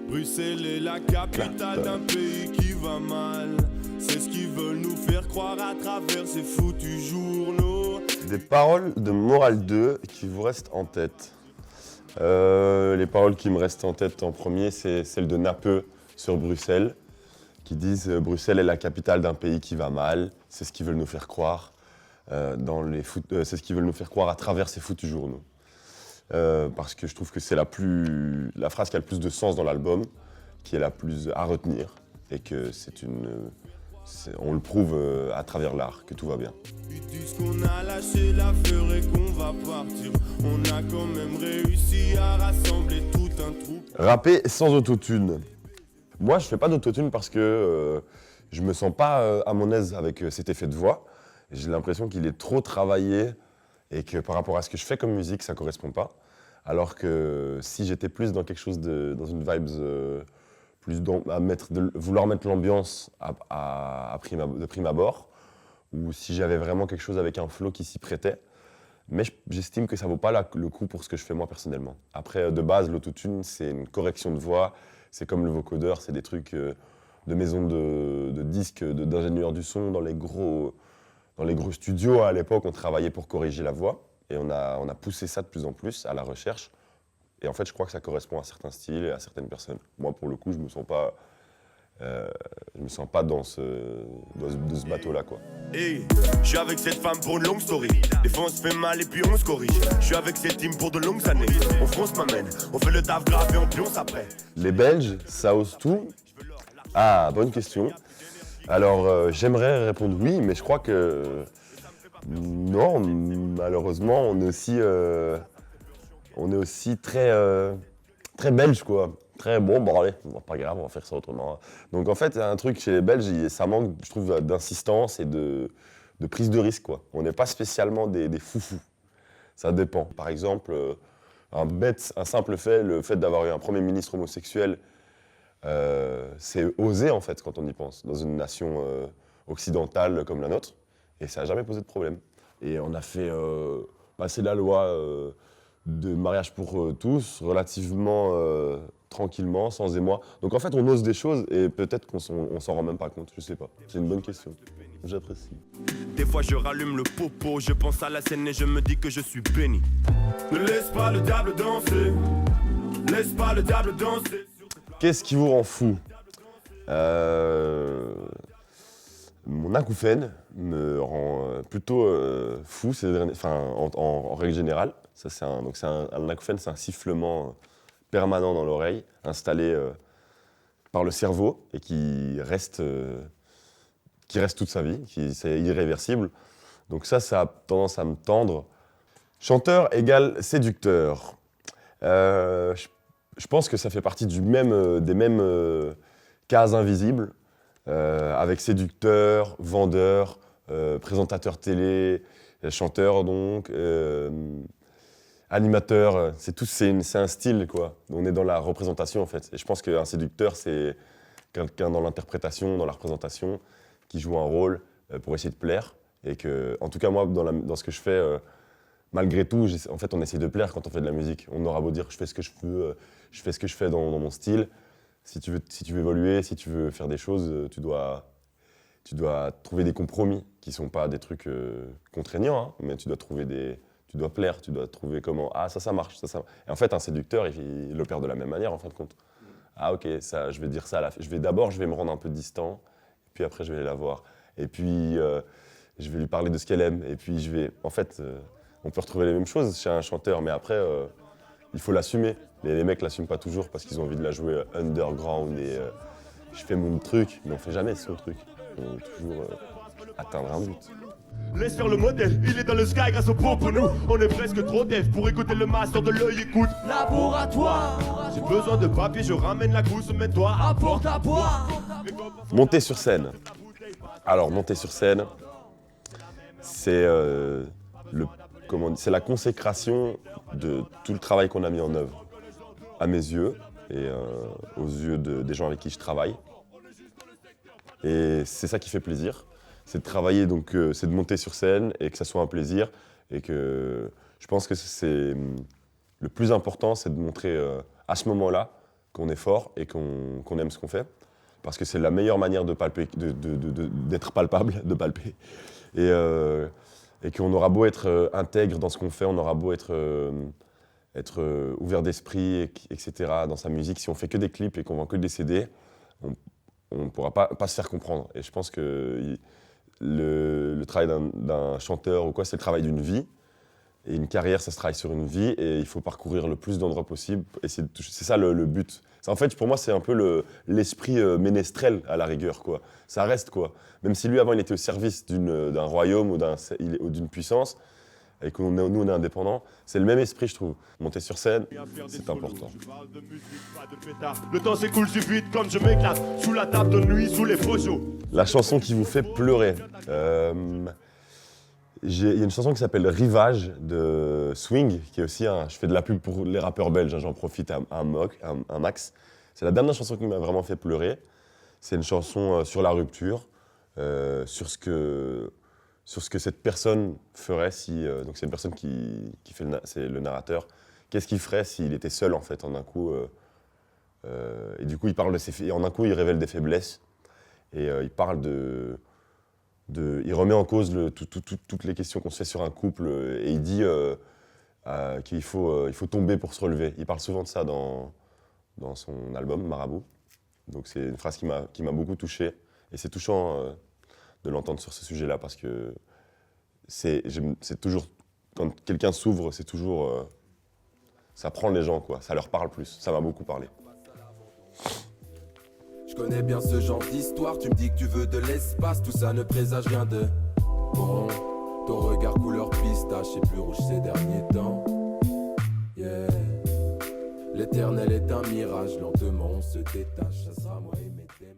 Bruxelles est la capitale d'un pays qui va mal. C'est ce qu'ils veulent nous faire croire à travers ces foutus journaux. Des paroles de Morale 2 qui vous restent en tête. Les paroles qui me restent en tête en premier, c'est celle de Napeu sur Bruxelles, qui disent « Bruxelles est la capitale d'un pays qui va mal, c'est ce qu'ils veulent nous faire croire, c'est ce qu'ils veulent nous faire croire à travers ces foutus journaux. » Parce que je trouve que c'est la phrase qui a le plus de sens dans l'album, qui est la plus à retenir, et que on le prouve à travers l'art, que tout va bien. Ils disent qu'on a lâché l'affaire et qu'on va partir. On a quand même réussi à rassembler tout un troupe. Rapper sans autotune. Moi, je fais pas d'autotune parce que je me sens pas à mon aise avec cet effet de voix. J'ai l'impression qu'il est trop travaillé et que par rapport à ce que je fais comme musique, ça correspond pas. Alors que si j'étais plus dans quelque chose dans une vibes vouloir mettre l'ambiance de prime abord, ou si j'avais vraiment quelque chose avec un flow qui s'y prêtait. Mais j'estime que ça vaut pas le coup pour ce que je fais moi personnellement. Après, de base, l'autotune, c'est une correction de voix, c'est comme le vocodeur, c'est des trucs de maisons de disques, d'ingénieurs du son, dans les gros studios. À l'époque, on travaillait pour corriger la voix, et on a poussé ça de plus en plus à la recherche. Et en fait, je crois que ça correspond à certains styles et à certaines personnes. Moi, pour le coup, je me sens pas dans ce bateau-là, quoi. Hey, je suis avec cette femme pour une longue story. Des fois on se fait mal et puis on se corrige. Je suis avec cette team pour de longues années. On fronce ma main, on fait le taf grave et on pionce après. Les Belges, ça ose tout? Ah, bonne question. Alors, j'aimerais répondre oui, mais je crois que non, malheureusement, on est aussi très belge, quoi. Très bon, allez, pas grave, on va faire ça autrement. Donc en fait, il y a un truc chez les Belges, ça manque, je trouve, d'insistance et de prise de risque, quoi. On n'est pas spécialement des foufous. Ça dépend. Par exemple, un simple fait, le fait d'avoir eu un Premier ministre homosexuel, c'est osé, en fait, quand on y pense, dans une nation occidentale comme la nôtre. Et ça n'a jamais posé de problème. Et on a fait passer la loi de mariage pour tous, relativement tranquillement, sans émoi. Donc en fait, on ose des choses et peut-être qu'on s'en rend même pas compte, je sais pas. C'est une bonne question, j'apprécie. Des fois je rallume le popo, je pense à la scène et je me dis que je suis béni. Ne laisse pas le diable danser, laisse pas le diable danser. Qu'est-ce qui vous rend fou? Mon acouphène me rend plutôt fou en règle générale. Ça, un acouphène, c'est un sifflement permanent dans l'oreille, installé par le cerveau et qui reste toute sa vie, c'est irréversible. Donc ça a tendance à me tendre. Chanteur égale séducteur. Je pense que ça fait partie des mêmes cases invisibles, avec séducteur, vendeur, présentateur télé, chanteur donc, animateur, c'est un style, quoi. On est dans la représentation, en fait. Et je pense qu'un séducteur, c'est quelqu'un dans l'interprétation, dans la représentation, qui joue un rôle pour essayer de plaire. Et que, en tout cas, moi, dans ce que je fais, malgré tout, en fait, on essaie de plaire quand on fait de la musique. On aura beau dire je fais ce que je veux, je fais ce que je fais dans mon style. Si tu veux évoluer, si tu veux faire des choses, tu dois trouver des compromis qui ne sont pas des trucs contraignants, hein, mais tu dois plaire, tu dois trouver comment. Ah, ça marche, ça. Et en fait, un séducteur, il opère de la même manière, en fin de compte. Ah, ok, ça, je vais dire ça. D'abord, je vais me rendre un peu distant, puis après, je vais aller la voir. Et puis, je vais lui parler de ce qu'elle aime. Et puis, En fait, on peut retrouver les mêmes choses chez un chanteur, mais après, il faut l'assumer. Les mecs l'assument pas toujours parce qu'ils ont envie de la jouer underground et je fais mon truc, mais on fait jamais son truc. On veut toujours atteindre un but. Laisse faire le modèle, il est dans le sky grâce au pot pour nous. On est presque trop dev pour écouter le master de l'œil, écoute. Laboratoire. J'ai besoin de papier, je ramène la gousse, mets-toi à porte à boire. Monter sur scène. Alors, monter sur scène, c'est la consécration de tout le travail qu'on a mis en œuvre, à mes yeux et aux yeux des gens avec qui je travaille. Et c'est ça qui fait plaisir, c'est de travailler, donc c'est de monter sur scène et que ça soit un plaisir. Et que je pense que le plus important, c'est de montrer à ce moment-là qu'on est fort et qu'on aime ce qu'on fait. Parce que c'est la meilleure manière de palper, d'être palpable, de palper. Et qu'on aura beau être intègre dans ce qu'on fait, on aura beau être ouvert d'esprit, etc. dans sa musique. Si on fait que des clips et qu'on vend que des CD, on ne pourra pas se faire comprendre. Et je pense que le travail d'un chanteur ou quoi, c'est le travail d'une vie. Et une carrière, ça se travaille sur une vie et il faut parcourir le plus d'endroits possible. Et c'est ça le but. En fait, pour moi, c'est un peu l'esprit ménestrel à la rigueur, quoi. Ça reste, quoi. Même si lui, avant, il était au service d'un royaume ou d'une puissance, et que nous, on est indépendants, c'est le même esprit, je trouve. Monter sur scène, c'est important. Le temps s'écoule si vite comme je m'éclate sous la table de nuit, sous les faux. La chanson qui vous fait pleurer. Il y a une chanson qui s'appelle Rivage de Swing, qui est aussi je fais de la pub pour les rappeurs belges, j'en profite un max. C'est la dernière chanson qui m'a vraiment fait pleurer. C'est une chanson sur la rupture, sur ce que cette personne ferait si... donc c'est une personne qui fait c'est le narrateur. Qu'est-ce qu'il ferait s'il était seul en fait en un coup et du coup il parle en un coup il révèle des faiblesses et il parle il remet en cause toutes les questions qu'on se fait sur un couple et il dit qu'il faut tomber pour se relever. Il parle souvent de ça dans son album Marabout. Donc c'est une phrase qui m'a beaucoup touché et c'est touchant de l'entendre sur ce sujet-là parce que c'est toujours, quand quelqu'un s'ouvre, c'est toujours, ça prend les gens, quoi. Ça leur parle plus. Ça m'a beaucoup parlé. Je connais bien ce genre d'histoire, tu me dis que tu veux de l'espace, tout ça ne présage rien de bon. Ton regard couleur pistache est plus rouge ces derniers temps. Yeah. L'éternel est un mirage, lentement on se détache, ça sera moi et mes témoins.